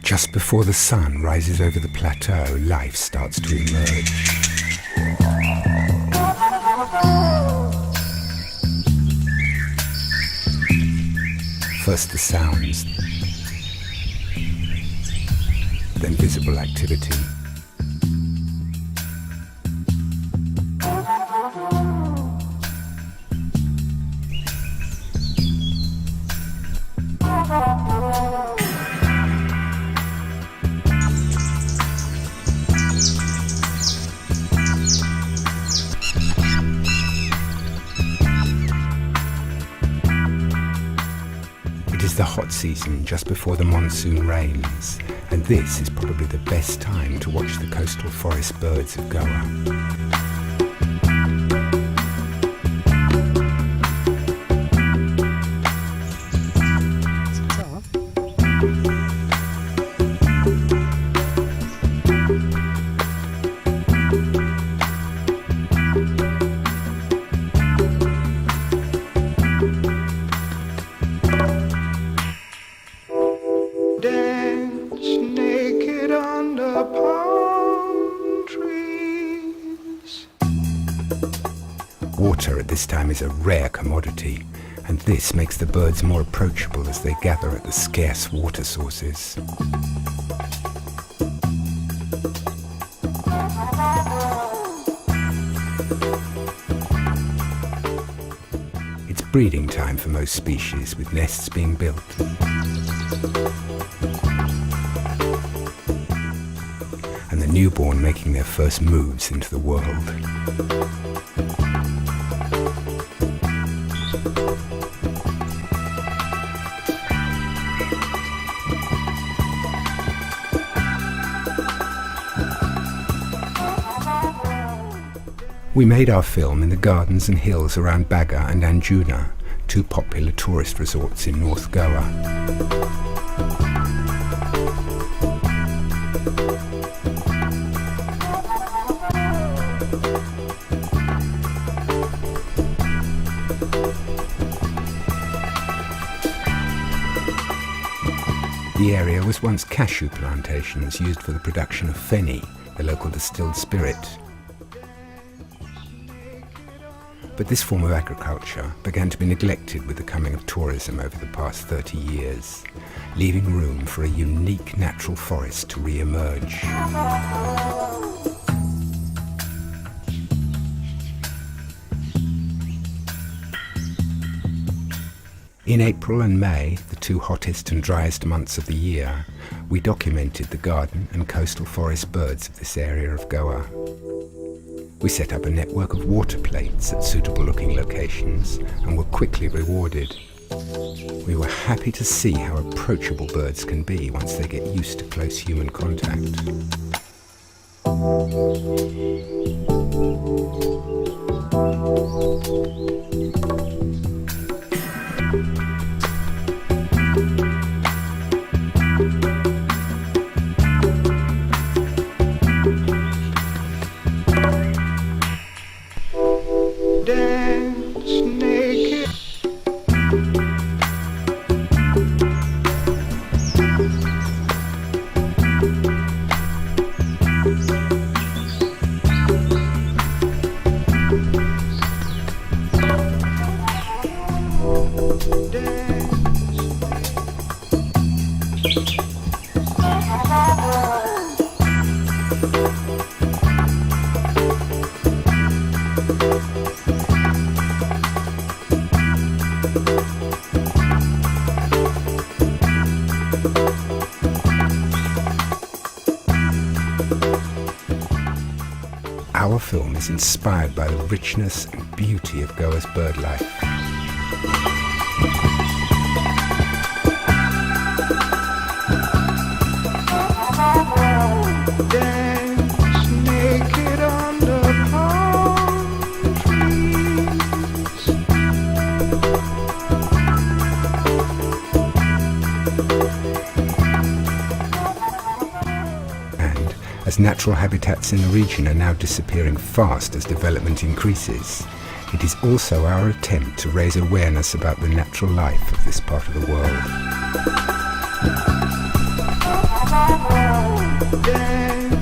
Just before the sun rises over the plateau, life starts to emerge. First the sounds, then visible activity. It is the hot season just before the monsoon rains, and this is probably the best time to watch the coastal forest birds of Goa. Water at this time is a rare commodity, and this makes the birds more approachable as they gather at the scarce water sources. It's breeding time for most species, with nests being built. And the newborn making their first moves into the world. We made our film in the gardens and hills around Baga and Anjuna, two popular tourist resorts in North Goa. The area was once cashew plantations used for the production of feni, the local distilled spirit. But this form of agriculture began to be neglected with the coming of tourism over the past 30 years, leaving room for a unique natural forest to re-emerge. In April and May, the two hottest and driest months of the year, we documented the garden and coastal forest birds of this area of Goa. We set up a network of water plates at suitable looking locations and were quickly rewarded. We were happy to see how approachable birds can be once they get used to close human contact. Our film is inspired by the richness and beauty of Goa's bird life. As natural habitats in the region are now disappearing fast as development increases, it is also our attempt to raise awareness about the natural life of this part of the world. Then